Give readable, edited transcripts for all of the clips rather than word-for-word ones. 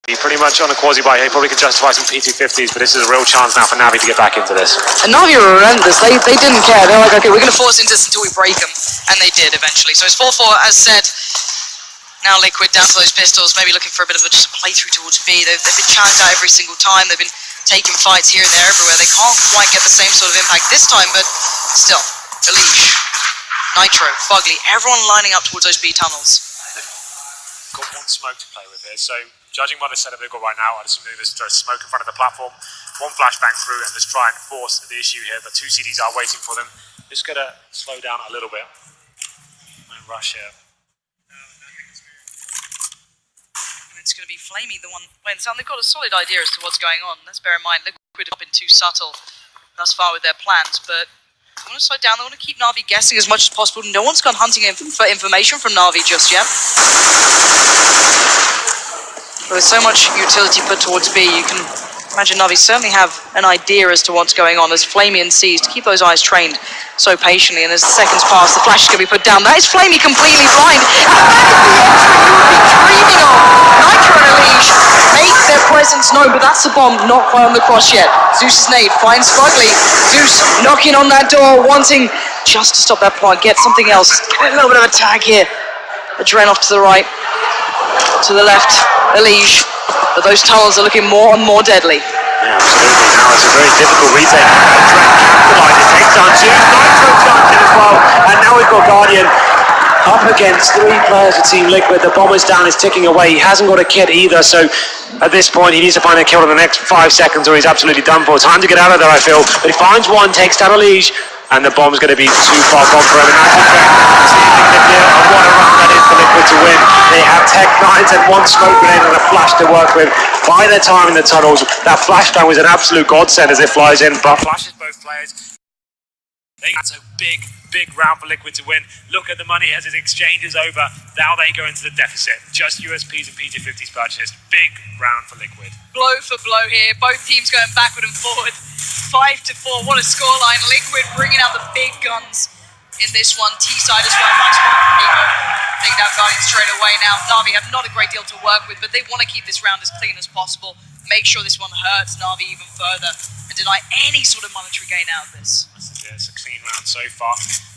Pretty much on a quasi-bike, he probably could justify some P250s, but this is a real chance now for Navi to get back into this. And Navi were relentless. They didn't care. They're like, okay, we're going to force into this until we break them. And they did eventually. So it's 4-4, as said. Now Liquid down to those pistols, maybe looking for a bit of a just playthrough towards B. They've been challenged out every single time. They've been taking fights here and there everywhere. They can't quite get the same sort of impact this time, but still, Elish, Nitro, Fugly, everyone lining up towards those B tunnels. Got one smoke to play with here, so judging by the setup they've got right now, I'd assume they're just throw smoke in front of the platform, one flashbang through, and just try and force the issue here. The two CDs are waiting for them. Just gotta slow down a little bit. No rush here. And it's gonna be Flamey, the one playing the sound. They've got a solid idea as to what's going on. Let's bear in mind, Liquid have been too subtle thus far with their plans, but they want to slow down. They want to keep Navi guessing as much as possible. No one's gone hunting for information from Navi just yet. With so much utility put towards B, you can imagine Navi certainly have an idea as to what's going on. As Flamey and C's to keep those eyes trained so patiently, and as the seconds pass, the flash is going to be put down. That is Flamey completely blind, and that is the entry you would be dreaming of. Nitro and Elish make their presence known, but that's the bomb not quite on the cross yet. Zeus's nade finds Fugly. Zeus knocking on that door, wanting just to stop that plant, get something else. Get a little bit of a tag here. Adren off to the right, to the left. Elish, but those tunnels are looking more and more deadly. Yeah, absolutely. Now it's a very difficult retake. Capitalize, it takes down Zeus, Nitro jumped in as well, and now we've got Guardian up against three players of Team Liquid. The bomber's down, is ticking away. He hasn't got a kit either, so at this point he needs to find a kill in the next 5 seconds or he's absolutely done for. Time to get out of there, I feel. But he finds one, takes down Elish, and the bomb's going to be too far gone for him. And that's effect. See if they can deal, and what a run that is for Liquid to win. They have Tech 9s and one smoke grenade and a flash to work with. By their time in the tunnels, that flashbang was an absolute godsend as it flies in, but flashes both players. That's a big round for Liquid to win. Look at the money as it exchanges over. Now they go into the deficit. Just USPs and P250s purchased. Big round for Liquid. Blow for blow here. Both teams going backward and forward. 5-4. What a scoreline. Liquid bringing out the big guns in this one. T-side as well. Nice one from Nico. Taking down Guardian straight away now. Navi have not a great deal to work with, but they want to keep this round as clean as possible. Make sure this one hurts Navi even further and deny any sort of monetary gain out of this. It's a clean round so far.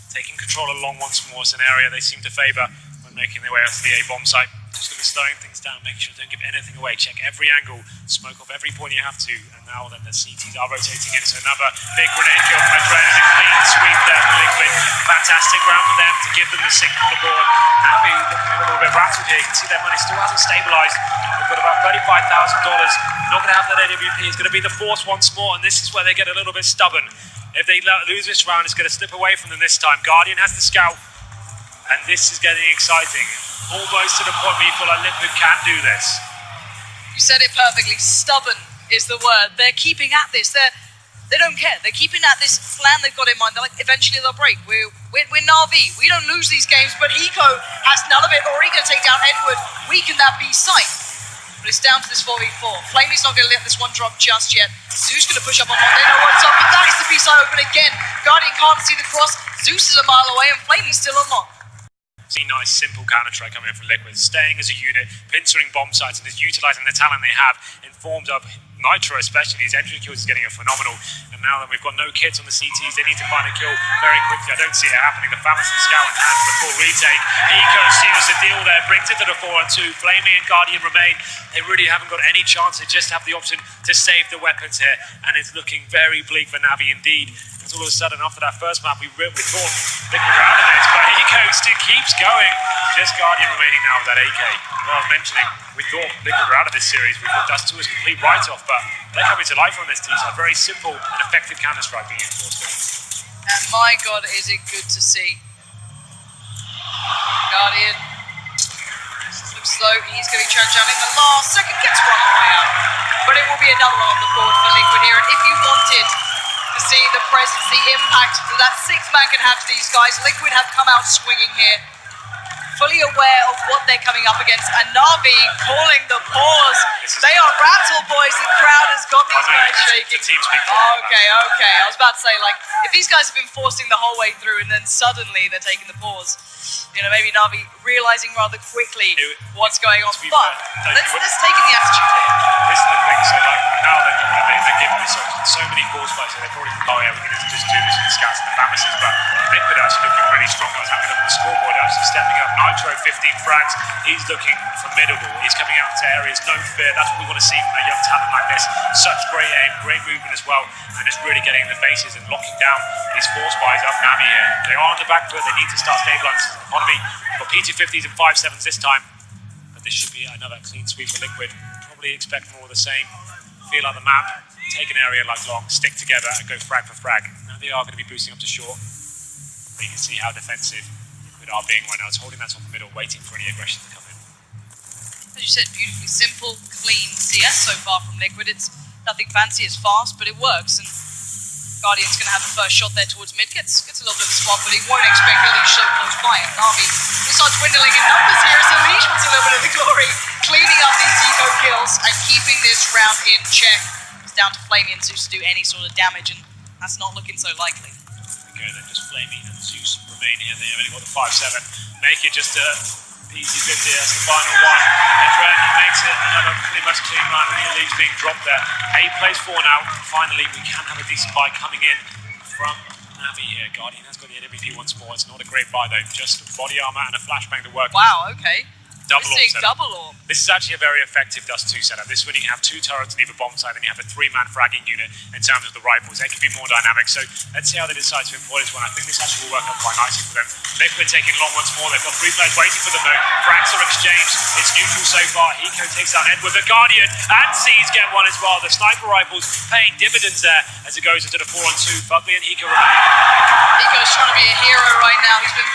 Taking control along once more is an area they seem to favour when making their way out to the A bomb site. Just going to be slowing things down, making sure they don't give anything away. Check every angle, smoke off every point you have to, and now then the CTs are rotating in. So another big grenade kill from Adren and a clean sweep there for Liquid. Fantastic round for them to give them the 6th on the board. Navi looking a little bit rattled here. You can see their money still hasn't stabilised. They've got about $35,000. Not going to have that AWP. It's going to be the force once more, and this is where they get a little bit stubborn. If they lose this round, it's going to slip away from them this time. Guardian has the scout, and this is getting exciting. Almost to the point where you feel like Liquid can do this. You said it perfectly. Stubborn is the word. They're keeping at this. They don't care. They're keeping at this plan they've got in mind. They're like, eventually they'll break. We're Navi. We don't lose these games, but Hiko has none of it. Already going to take down Edward. Weaken that B site. But it's down to this 4v4. Flamey's not going to let this one drop just yet. Zeus going to push up on one. They know what's up, but that is the B side open again. Guardian can't see the cross. Zeus is a mile away, and Flamey's still unlocked. See, nice, simple counter-strike coming in from Liquid, staying as a unit, pincering bomb sites, and is utilising the talent they have in forms of Nitro especially. His entry kills is getting a phenomenal, and now that we've got no kits on the CTs, they need to find a kill very quickly. I don't see it happening. The Famous and Scout in hand for the full retake. Eco seals the deal there, brings it to the 4-2. Flamey and Guardian remain. They really haven't got any chance. They just have the option to save the weapons here, and it's looking very bleak for Navi indeed. Because all of a sudden, after that first map, we thought Liquid were out of this, but Eco still keeps going. Just Guardian remaining now with that AK. Well, I was mentioning, we thought Liquid were out of this series. We thought Dust 2 was a complete write-off, but they're coming to life on this T-side. Very simple and effective counter-strike being enforced. And my God, is it good to see. Guardian looks slow. He's going to be challenged down in the last second. Gets one on the way out. But it will be another one on the board for Liquid here. And if you wanted to see the presence, the impact that 6th man can have to these guys, Liquid have come out swinging here. Fully aware of what they're coming up against, and Navi calling the pause. They are rattled, boys. The crowd has got these guys shaking. Okay. I was about to say, like, if these guys have been forcing the whole way through, and then suddenly they're taking the pause, you know, maybe Navi realizing rather quickly what's going on. But let's take in the attitude here. frags. He's looking formidable. He's coming out into areas, no fear. That's what we want to see from a young talent like this. Such great aim, great movement as well, and it's really getting in the faces and locking down these force buys up Navi here. They are on the back foot. They need to start stabilising the economy. We've got P250s and 5.7s this time, but this should be another clean sweep for Liquid. Probably expect more of the same. Feel out the map, take an area like long, stick together and go frag for frag. Now they are going to be boosting up to short. But you can see how defensive Liquid are being right now. It's holding that top middle, waiting for any aggression to come in. As you said, beautifully simple, clean CS so far from Liquid. It's nothing fancy, it's fast, but it works. And Guardian's going to have the first shot there towards mid. Gets a little bit of a spot, but he won't expect Elise so close by. And Navi starts dwindling in numbers here as Elise wants a little bit of the glory, cleaning up these eco kills and keeping this round in check. It's down to Flamey and Zeus to do any sort of damage, and that's not looking so likely. Okay, then just Flamey and Zeus remain here. They've only got the 5.7. Make it just a P250. That's the final one. And Dren makes it another pretty much clean run, and the lead's being dropped there. 8 plays 4 now. Finally, we can have a decent buy coming in from Navi here. Guardian has got the AWP once more. It's not a great buy though. Just body armor and a flashbang to work. Wow, okay. Double orb setup. Double orb. This is actually a very effective Dust 2 setup. This is when you can have 2 turrets on either bomb side, and you have a 3-man fragging unit in terms of the rifles. They can be more dynamic, so let's see how they decide to employ this one. I think this actually will work out quite nicely for them. Liquid taking long once more. They've got 3 players waiting for them though. Frags are exchanged. It's neutral so far. Eco takes down Edward. The Guardian and Seas get one as well. The sniper rifles paying dividends there as it goes into the 4-on-2. Fugly and Eco remain. Eco's trying to be a hero right now. He's been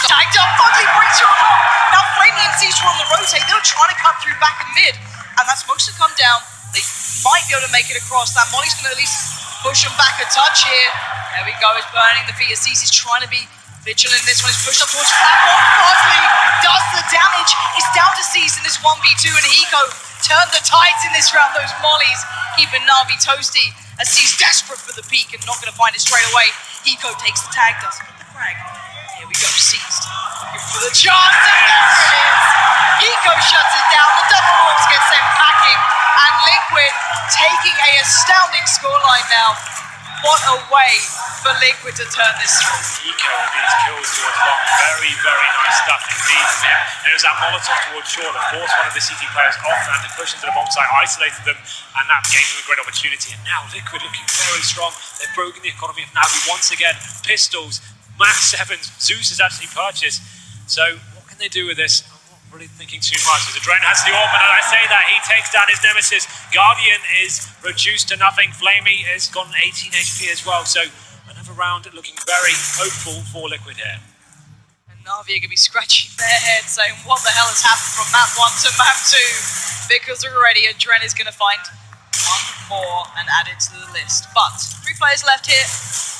tagged up. Fugly breaks through a bomb. Now Flamey and Zeus are on the rotate. They're trying to cut through back and mid, and that's supposed to come down. They might be able to make it across. That Molly's going to at least push them back a touch here. There we go. It's burning the feet. Zeus is trying to be vigilant. This one is pushed up towards platform. Fugly does the damage. It's down to Zeus in this 1v2, and Eco turned the tides in this round. Those Mollies keeping Navi toasty as Zeus desperate for the peak and not going to find it straight away. Eco takes the tag, doesn't get the frag. Here we go, Seized. Looking for the chance, and there it is! Eco shuts it down, the double orbs get sent packing, and Liquid taking a astounding scoreline now. What a way for Liquid to turn this through. Eco with these kills towards long. Very, very nice stuff indeed from him. And it was that Molotov towards short that forced one of the CT players off and to push into the bomb site, isolated them, and that gave them a great opportunity. And now Liquid looking very strong. They've broken the economy of Navi once again. Pistols, Max 7s, Zeus has actually purchased. So what can they do with this? I'm not really thinking too much. As the Dren has the orb, and as I say that, he takes down his nemesis. Guardian is reduced to nothing. Flamey has gone 18 HP as well. So another round looking very hopeful for Liquid here. And Navi are going to be scratching their heads saying, what the hell has happened from map 1 to map 2? Because already a Dren is going to find one more and add it to the list. But 3 players left here.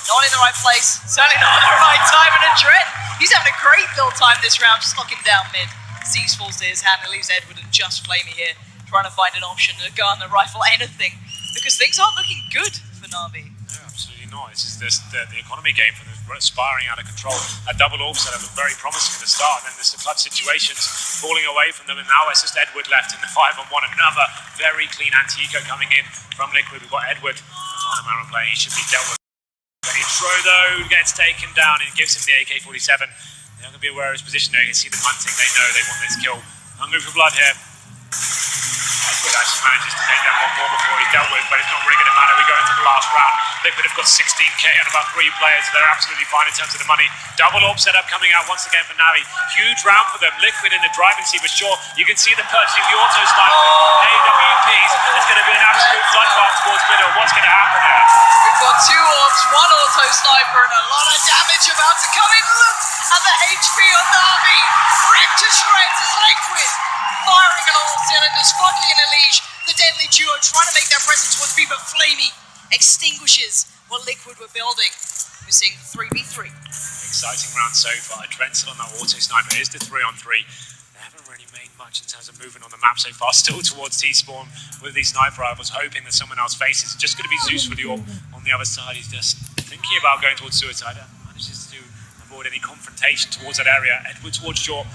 Not in the right place, certainly not at the right time, and a Dren, he's having a great build time this round, just locking down mid. Zeus falls to his hand and leaves Edward and just Flamey here, trying to find an option, a gun, a rifle, anything, because things aren't looking good for Navi. No, absolutely not. It's just the economy game for them spiraling out of control. A double orb setup looked very promising at the start, and then there's the clutch situations falling away from them, and now it's just Edward left in the 5-on-1. Another very clean anti-eco coming in from Liquid. We've got Edward, the final man playing, he should be dealt with. Throw though gets taken down and gives him the AK-47. They're not going to be aware of his position there. You can see them hunting. They know they want this kill. Hungry for blood here. Edward actually manages to take down one more before he's dealt with, but it's not really going to matter. We go into the last round. Liquid have got 16k and about 3 players, so they're absolutely fine in terms of the money. Double orb setup coming out once again for Navi. Huge round for them. Liquid in the driving seat for sure. You can see them purchasing the auto sniper. AWPs. There's going to be an absolute bloodbath towards middle. What's going to happen there? We've got 2 orbs, 1 auto sniper, and a lot of damage about to come in. Look at the HP on Navi. Ripped to shreds as Liquid firing on all cylinders. Fugly and Elise, the deadly duo, trying to make their presence towards B, but Flamey extinguishes what Liquid were building. We're seeing 3v3. Exciting round so far. Drencel on that auto sniper. Here's the 3-on-3. They haven't really made much in terms of movement on the map so far. Still towards T-spawn with these sniper rifles, hoping that someone else faces. It's just going to be Zeus for the orb on the other side. He's just thinking about going towards suicide. Manages to avoid any confrontation towards that area. Edward towards short.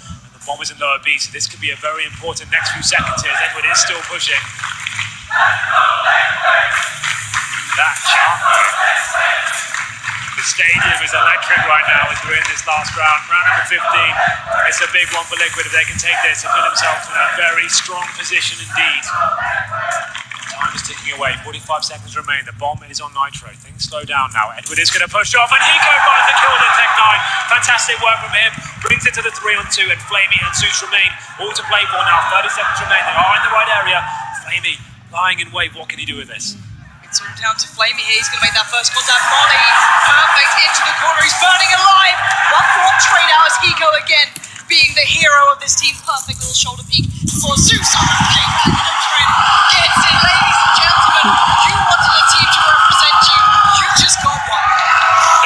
Bombers in lower B, so this could be a very important next few seconds here as Edward is still pushing. That shot though. The stadium is electric right now as we're in this last round. Round number 15. It's a big one for Liquid. If they can take this and put themselves in a very strong position indeed. Time is ticking away. 45 seconds remain. The bomb is on Nitro. Things slow down now. Edward is going to push off, and Hiko finds the kill with Tech9. Fantastic work from him. Brings it to the 3-on-2, and Flamey and Zeus remain all to play for now. 30 seconds remain. They are in the right area. Flamey lying in wait. What can he do with this? It's all down to Flamey here. He's going to make that first contact. Molly, perfect into the corner. He's burning alive. 1-for-1 trade out as Hiko again being the hero of this team. Perfect little shoulder peek for Zeus on the play. Gets it, ladies and gentlemen. You wanted a team to represent you. You just got one.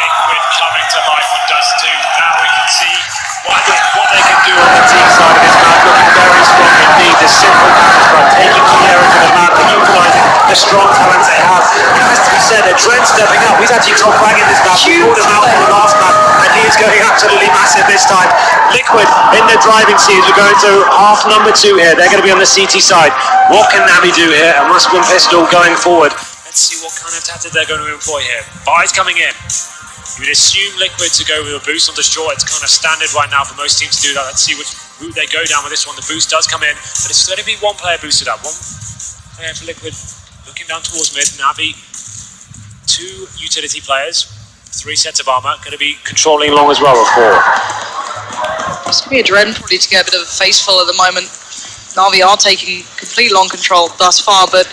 Liquid coming to life on Dust 2. Now we can see what They can do on the team side of this match, looking very strong indeed. The simple matches by taking key areas of the map and utilising the strong talents they have. It has to be said that Trent's stepping up. He's actually top flag in this match. We called him out in the last match, and he is going absolutely massive this time. Liquid in the driving seats. We're going to half number 2 here. They're going to be on the CT side. What can Navi do here? A must-win pistol going forward. Let's see what kind of tactic they're going to employ here. Buys coming in. You would assume Liquid to go with a boost on Destroy. It's kind of standard right now for most teams to do that. Let's see which route they go down with this one. The boost does come in, but it's going to be one player boosted up. One player for Liquid looking down towards mid. Navi, 2 utility players, 3 sets of armor. Going to be Controlling long as well, or 4. This could be a Dread probably to get a bit of a face full at the moment. Navi are taking complete long control thus far, but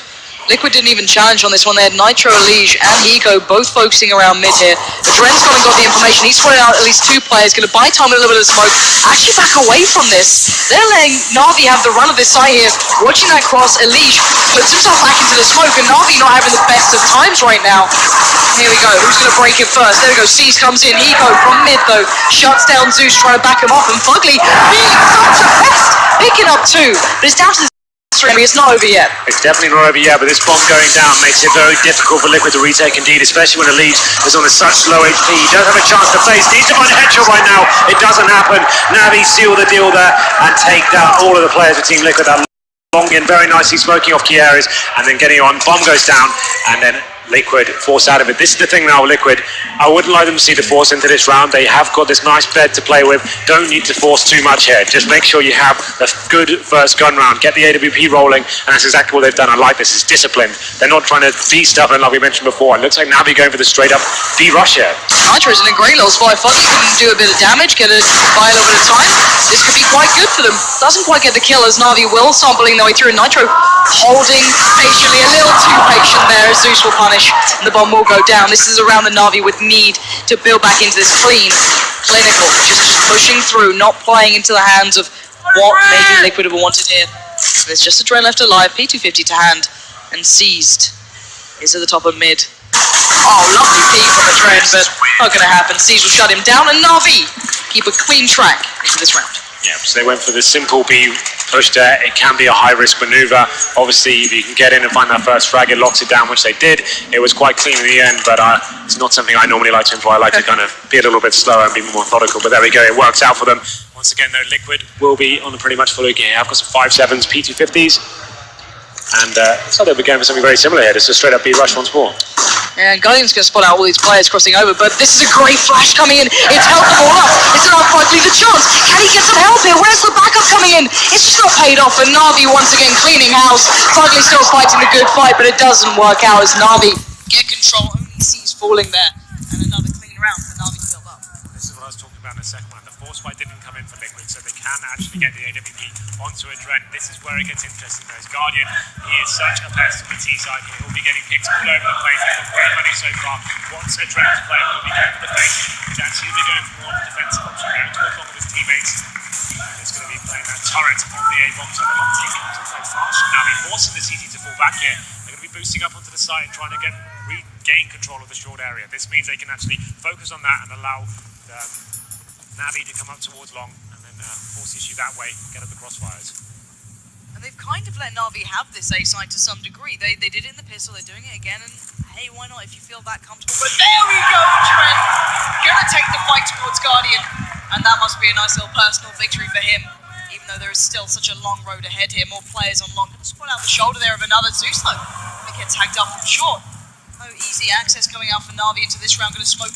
Liquid didn't even challenge on this one. They had Nitro, Elige, and Hiko both focusing around mid here. Adren's gone and got the information. He's spotted out at least 2 players. Going to buy time with a little bit of smoke. Actually back away from this. They're letting Navi have the run of this side here. Watching that cross, Elige puts himself back into the smoke, and Navi not having the best of times right now. Here we go. Who's going to break it first? There we go. Seas comes in. Hiko from mid, though. Shuts down Zeus, trying to back him off. And Fugly being such a pest. Picking up 2. But it's down to the it's not over yet. It's definitely not over yet, but this bomb going down makes it very difficult for Liquid to retake indeed, especially when Elige is on such low HP. He does have a chance to face. Needs to find a headshot right now. It doesn't happen. Navi seal the deal there and take down all of the players of Team Liquid. That long in very nicely smoking off key areas and then getting on. Bomb goes down and then Liquid force out of it. This is the thing now, Liquid. I wouldn't like them to see the force into this round. They have got this nice bed to play with. Don't need to force too much here. Just make sure you have a good first gun round. Get the AWP rolling, and that's exactly what they've done. I like this. It's disciplined. They're not trying to be stubborn like we mentioned before. It looks like Navi going for the straight up B rush here. Nitro's in a great little spot. Fugly can do a bit of damage, buy a little bit of time. This could be quite good for them. Doesn't quite get the kill as Navi will sampling their way through. Nitro holding patiently, a little too patient there as Zeus will punish. And the bomb will go down. This is around the Navi with need to build back into this clinical, just pushing through, not playing into the hands of what maybe Liquid have wanted here. There's just a Dren left alive, P250 to hand, and Seized is at the top of mid. Oh, lovely peek from the Dren, but not going to happen. Seized will shut him down, and Navi keep a clean track into this round. Yeah, so they went for the simple B push there. It can be a high-risk maneuver. Obviously, if you can get in and find that first frag, it locks it down, which they did. It was quite clean in the end, but it's not something I normally like to employ. I like to kind of be a little bit slower and be more methodical, but there we go. It works out for them. Once again, though, Liquid will be on a pretty much full game. I've got some 5.7s, P250s, and so they'll be going for something very similar here. Just a straight-up B rush once more. And Guardian's going to spot out all these players crossing over, but this is a great flash coming in. It's helped them all up. It's allowed Fugly the chance. Can he get some help here? Where's the backup coming in? It's just not paid off, and Navi once again cleaning house. Fugly still fighting the good fight, but it doesn't work out as Navi get control. Only sees falling there, and another clean round for Navi to build up. This is what I was talking about in the second round. The force fight didn't come in for Liquid, so they can actually get the AWP onto a Dren. This is where it gets interesting though. As Guardian, he is such a pest on the T side here. He'll be getting picks all over the place. He's got great money so far. Wants a Dren to play. Will be going for the face. He's actually be going for more of a defensive option. Going to work along with his teammates. And he's going to be playing that turret on the A-bomb side. They're not taking it so fast. Navi forcing the CT to fall back here. They're going to be boosting up onto the side and trying to regain control of the short area. This means they can actually focus on that and allow Navi to come up towards long and then force issue that way, get at the crossfires. And they've kind of let Navi have this A side to some degree. They did it in the pistol, they're doing it again, and hey, why not if you feel that comfortable? But there we go, Trent! Gonna take the fight towards Guardian, and that must be a nice little personal victory for him, even though there is still such a long road ahead here. More players on long. Gonna spot out the shoulder there of another Zeus though. They get tagged up from short. No easy access coming out for Navi into this round. Gonna smoke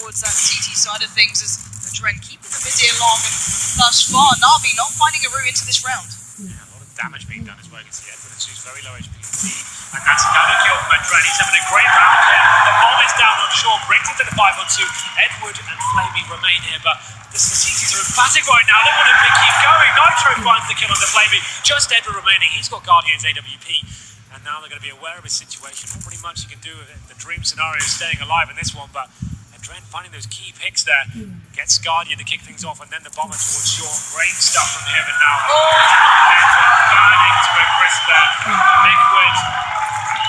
towards that CT side of things as the Dren keeping them busy along, and thus far Navi not finding a route into this round. Yeah, a lot of damage being done as well. You can see Edward and Sue's very low HP indeed. And that's another kill from Dren. He's having a great round here. The bomb is down on shore, brings it to the 5-on-2. Edward and Flamey remain here, but the CTs are emphatic right now. They want to keep going. Nitro finds the kill on the Flamey. Just Edward remaining. He's got Guardian's AWP. And now they're going to be aware of his situation. Not pretty much you can do with it. The dream scenario is staying alive in this one, but Dren finding those key picks there. Gets Guardian to kick things off, and then the bomber towards shore. Great stuff from him, and now Edward burning to a crisp there. Liquid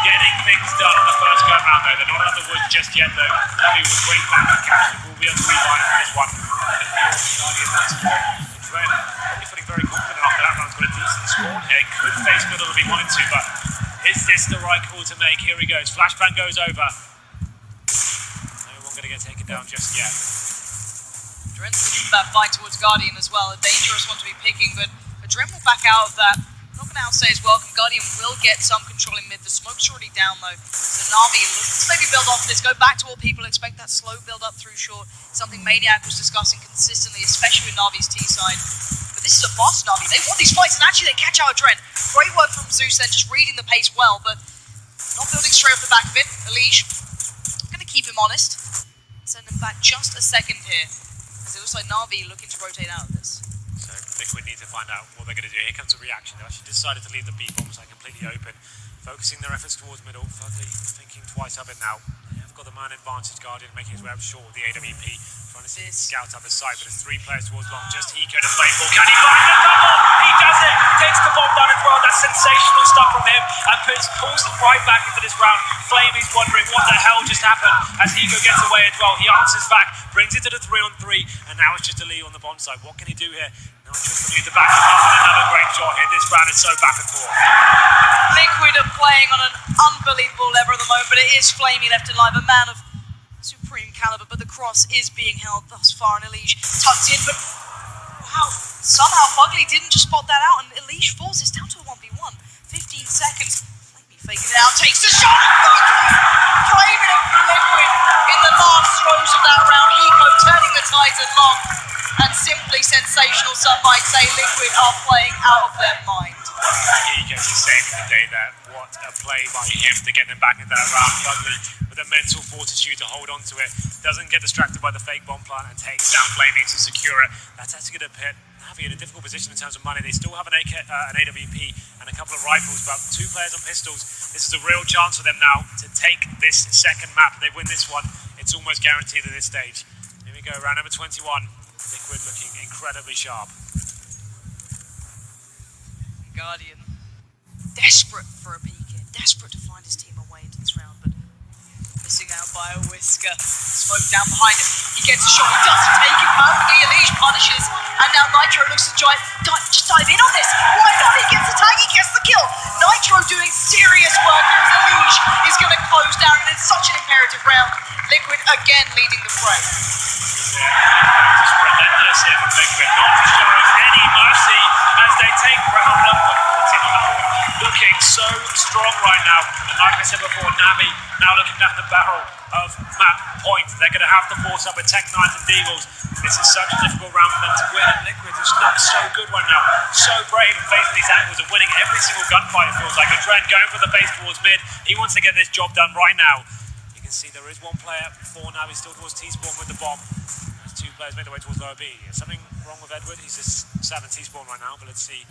getting things done on the first go round though. They're not out of the woods just yet though. Navi was great back and catch. We'll be able to rewind for this one. Guardian that's for Dren. Probably feeling very confident after that round's got a decent score here. Could face middle if he wanted to, but is this the right call to make? Here he goes. Flashbang goes over. Going to get taken down just yet. Dren's looking for that fight towards Guardian as well. A dangerous one to be picking, but Dren will back out of that. Not going to outsay his welcome. Guardian will get some control in mid. The smoke's already down though. So Navi looks to maybe build off this. Go back to what people expect, that slow build up through short. Something Maniac was discussing consistently, especially with Navi's T side. But this is a fast Navi. They want these fights, and actually they catch out a Dren. Great work from Zeus then, just reading the pace well, but not building straight off the back of it. Elish going to keep him honest. Send him back just a second here, as it looks like Navi looking to rotate out of this. So Liquid need to find out what they're going to do. Here comes a reaction. They've actually decided to leave the B bombs like completely open, focusing their efforts towards middle. Fugly thinking twice of it now. They have got the man advantage. Guardian making his way up short with the AWP, trying to see scout up the side, but it's 3 players towards long. Just Eco to play for. Can he find the double? He does it. Takes the bomb down as well. That's sensational stuff from him, and pulls them right back into this round. Flamey's wondering what the hell just happened as Eco gets away as well. He answers back, brings it to the 3-on-3, and now it's just a lead on the bomb side. What can he do here? Now just coming in the back of and another great shot here. This round is so back and forth. Liquid are playing on an unbelievable level at the moment, but it is Flamey left alive, a man of supreme caliber, but the cross is being held thus far, and Elish tucked in, but wow, somehow Fugly didn't just spot that out, and Elish falls. It's down to a 1v1. 15 seconds. Flamey faking it out, takes the shot, and claiming it for Liquid in the last throws of that round. Eco turning the tides at long, and simply sensational, some might say. Liquid are playing out of their mind. Eco is saving the day there. What a play by him to get them back into that round. Fugly with the mental fortitude to hold on to it. Doesn't get distracted by the fake bomb plant and takes down Flamey to secure it. That's actually going to put Navi in a difficult position in terms of money. They still have an AWP and a couple of rifles, but 2 players on pistols. This is a real chance for them now to take this second map. They win this one, it's almost guaranteed at this stage. Here we go, round number 21. Liquid looking incredibly sharp. Guardian desperate for a peek in, desperate to find his team away into this round, but missing out by a whisker. Smoke down behind him. He gets a shot. He doesn't take it perfectly. Elish punishes, and now Nitro looks to just dive in on this. Why not? He gets the tag. He gets the kill. Nitro doing serious work, as Elish is going to close down, and it's such an imperative round. Liquid again leading the fray. Yeah, just relentless here from Liquid, not showing any mercy as they take round number 14 on the board. Looking so strong right now, and like I said before, Navi now looking down the barrel of map point. They're going to have to force up with Tech 9s and Deagles. This is such a difficult round for them to win, and Liquid just looks so good right now, so brave and facing these angles and winning every single gunfight. It feels like a Dren going for the base towards mid. He wants to get this job done right now. You can see there is 1 player for Navi still towards T-spawn with the bomb. As 2 players make their way towards lower B. Is something wrong with Edward? He's just 7 T-spawn right now, but let's see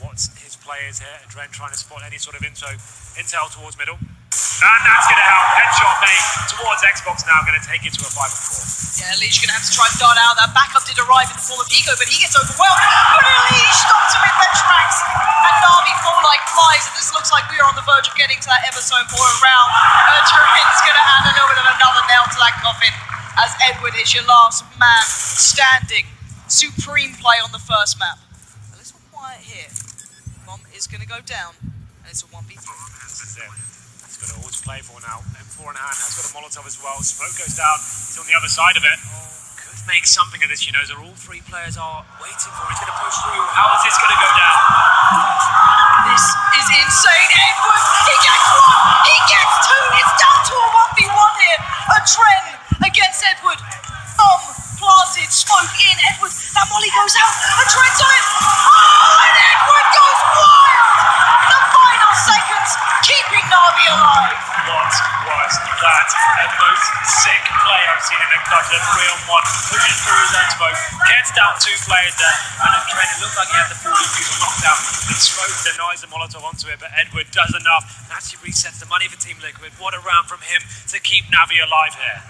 what his play is here. Dren trying to spot any sort of intel towards middle. And that's going to help. Headshot made towards Xbox now, going to take it to a 5-4. Yeah, Elish going to have to try and dart out. That backup did arrive in the form of Eco, but he gets overwhelmed. But Elish stops him in their tracks, and Navi fall like flies. And this looks like we are on the verge of getting to that ever so important round. Turin's going to add a little bit of another nail to that coffin, as Edward is your last man standing. Supreme play on the first map. A little quiet here. Bomb is going to go down, and it's a 1v3. That's it. He's got it all to play for now. M4 in hand, has got a Molotov as well. Smoke goes down, he's on the other side of it. Could make something of this, you know, so all 3 players are waiting for him. He's going to push through. How is this going to go down? This is insane. Edward, he gets 1, he gets 2. It's down to a 1v1 here. A Dren against Edward. adrenaline clutch, a 3-on-1, pushes through his own smoke, gets down 2 players there, and adrenaline looked like he had the full people knocked out, and smoke denies the Molotov onto it, but Edward does enough, and actually resets the money for Team Liquid. What a round from him to keep Navi alive here.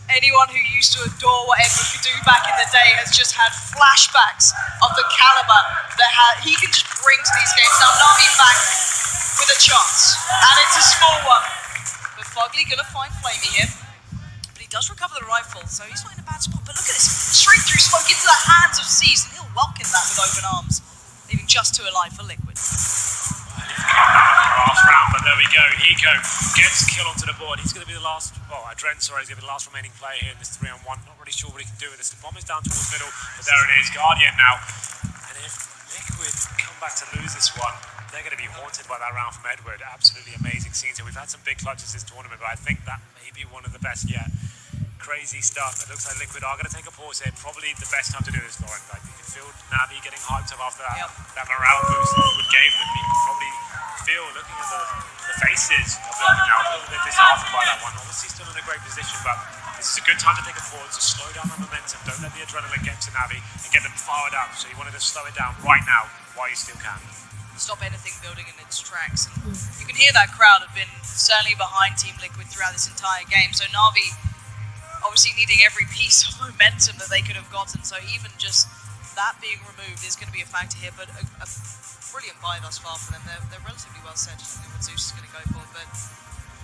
Anyone who used to adore what Edward could do back in the day has just had flashbacks of the caliber that he can just bring to these games. Now Navi back with a chance, and it's a small one. But Fugly gonna find Flamey here, but he does recover the rifle, so he's not in a bad spot. But look at this, straight through smoke into the hands of Seas, and he'll welcome that with open arms, leaving just 2 alive for Liquid. Last round, but there we go. Hiko gets kill onto the board. He's going to be the last, Adren, sorry, he's going to be the last remaining player here in this 3-on-1. Not really sure what he can do with this. The bomb is down towards middle, but there it is. Guardian now. And if Liquid come back to lose this one, they're going to be haunted by that round from Edward. Absolutely amazing scenes here. We've had some big clutches this tournament, but I think that may be one of the best yet. Crazy stuff. It looks like Liquid are going to take a pause here. Probably the best time to do this, Lauren. Like, you can feel Navi getting hyped up after that, that morale boost that Liquid gave them. You can probably feel, looking at the faces of Liquid now, a little bit disheartened by that one. Obviously still in a great position, but this is a good time to take a pause, to slow down the momentum. Don't let the adrenaline get to Navi and get them fired up. So you wanted to slow it down right now while you still can. Stop anything building in its tracks. And you can hear that crowd have been certainly behind Team Liquid throughout this entire game. So Navi obviously needing every piece of momentum that they could have gotten. So even just that being removed is going to be a factor here. But a brilliant buy thus far for them. They're relatively well set. I don't know what Zeus is going to go for. But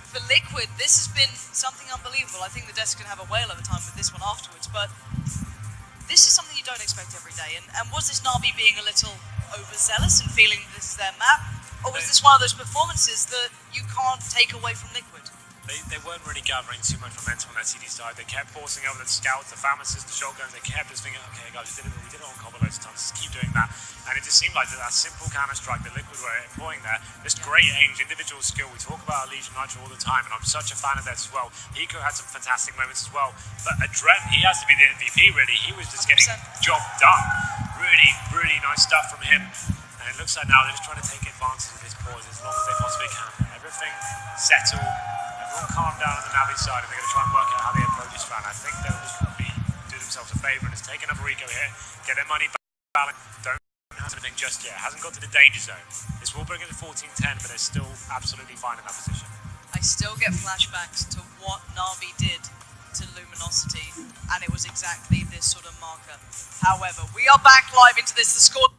for Liquid, this has been something unbelievable. I think the Desk can have a whale of a time with this one afterwards. But this is something you don't expect every day. And was this Navi being a little overzealous and feeling this is their map? Or was this one of those performances that you can't take away from Liquid? They weren't really gathering too much momentum on that CD side. They kept forcing over the scouts, the pharmacists, the shotguns. They kept just thinking, okay, guys, we did it on combo loads of times. Just keep doing that. And it just seemed like that simple counter strike that Liquid were employing there, just great aims, individual skill. We talk about Legion Nitro all the time, and I'm such a fan of that as well. Hiko had some fantastic moments as well. But Adren, he has to be the MVP, really. He was just 100%. Getting the job done. Really, really nice stuff from him. And it looks like now they're just trying to take advantage of this pause as long as they possibly can. Everything settled. Everyone calm down on the Navi side, and they're going to try and work out how they approach this round. I think they'll just do themselves a favour and just take another Rico here, get their money back. Don't have anything just yet. Hasn't got to the danger zone. This will bring it to 14-10, but they're still absolutely fine in that position. I still get flashbacks to what Navi did to Luminosity, and it was exactly this sort of marker. However, we are back live into this. The score.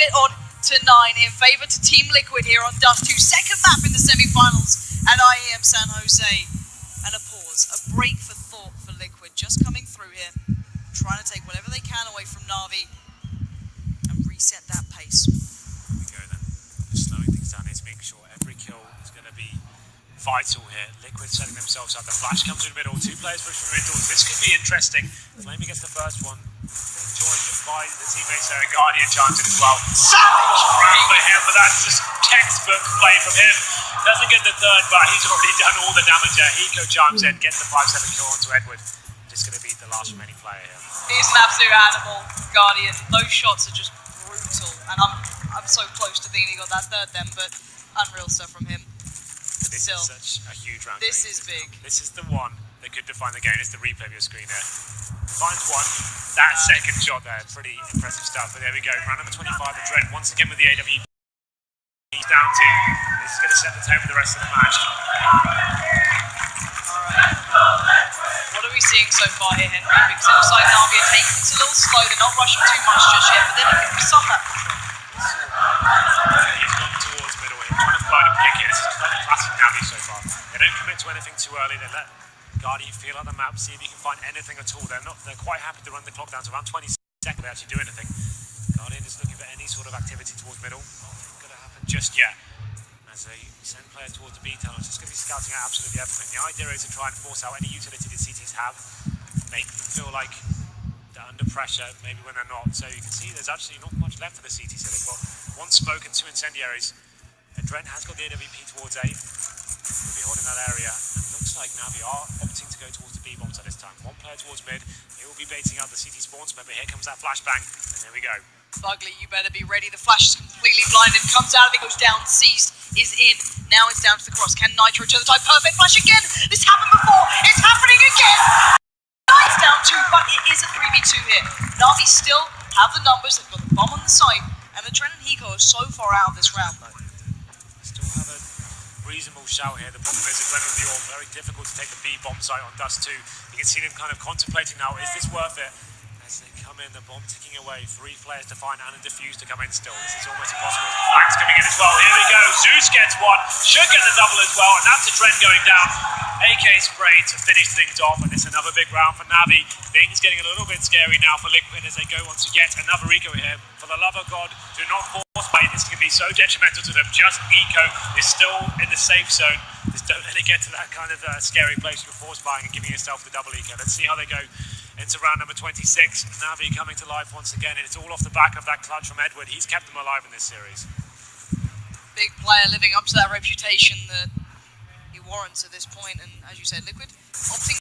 On in favor to Team Liquid here on Dust 2. Second map in the semi-finals at IEM San Jose. And a pause, a break for thought for Liquid, just coming through here, trying to take whatever they can away from Navi and reset that pace. Here we go then. Just slowing things down. It's making sure every kill is going to be vital here. Liquid setting themselves up. The flash comes in the middle. Two players push from middle. This could be interesting. Flamey gets the first one. Joined by the teammates there. Guardian chimes in as well. Savage run for him, but that's just textbook play from him. Doesn't get the third, but he's already done all the damage there. Hiko chimes in, gets the 5-7 kill onto Edward. Just going to be the last remaining player here. He's an absolute animal, Guardian. Those shots are just brutal, and I'm so close to thinking he got that third then, but unreal stuff from him. But this still, is such a huge round. this is big. This is the one that could define the game. It's the replay of your screen there. Finds one. That second shot there, pretty impressive stuff. But there we go. Round number 25, the Dread once again with the AWP. He's down to. This is going to set the tone for the rest of the match. Alright. What are we seeing so far here, Henry? Because it looks like Navi are taking it a little slow. They're not rushing too much just yet, but then it can be some that control. He's gone towards middle here, trying to find a pick here. This is classic Navi so far. They don't commit to anything too early. They let Guardian feel out the map, see if he can find anything at all. They're quite happy to run the clock down to around 20 seconds they actually do anything. Guardian is looking for any sort of activity towards middle. Nothing going to happen just yet. As they send players towards the B tunnel, it's just going to be scouting out absolutely everything. The idea is to try and force out any utility the CTs have, make them feel like they're under pressure, maybe when they're not. So you can see there's actually not much left for the CTs. So they've got one smoke and two incendiaries. And Drent has got the AWP towards A. We'll be holding that area. And it looks like Navi are opting to go towards the B bombs at this time. One player towards mid. He will be baiting out the CT spawns. But here comes that flashbang. And there we go. Bugly, you better be ready. The flash is completely blinded. Comes out of it, goes down, seized, is in. Now it's down to the cross. Can Nitro turn the tide? Perfect flash again. This happened before. It's happening again. Knight's down 2, but it is a 3v2 here. Navi still have the numbers. They've got the bomb on the site. And the Trent and Hiko are so far out of this round, though. Still have a reasonable shout here. The problem is, at the all very difficult to take the B bomb site on Dust 2. You can see them kind of contemplating now, is this worth it? As they come in, the bomb ticking away. 3 players to find and a defuse to come in still. This is almost impossible. Flank's coming in as well. Here we go. Zeus gets one. Should get the double as well. And that's a trend going down. AK spray to finish things off. And it's another big round for Navi. Things getting a little bit scary now for Liquid as they go on to get another eco here. For the love of God, do not force fight. This can be so detrimental to them. Just eco is still in the safe zone. Just don't let it get to that kind of scary place you're force buying and giving yourself the double eco. Let's see how they go into round number 26. Navi coming to life once again, and it's all off the back of that clutch from Edward. He's kept them alive in this series. Big player living up to that reputation that he warrants at this point, and as you said, Liquid opting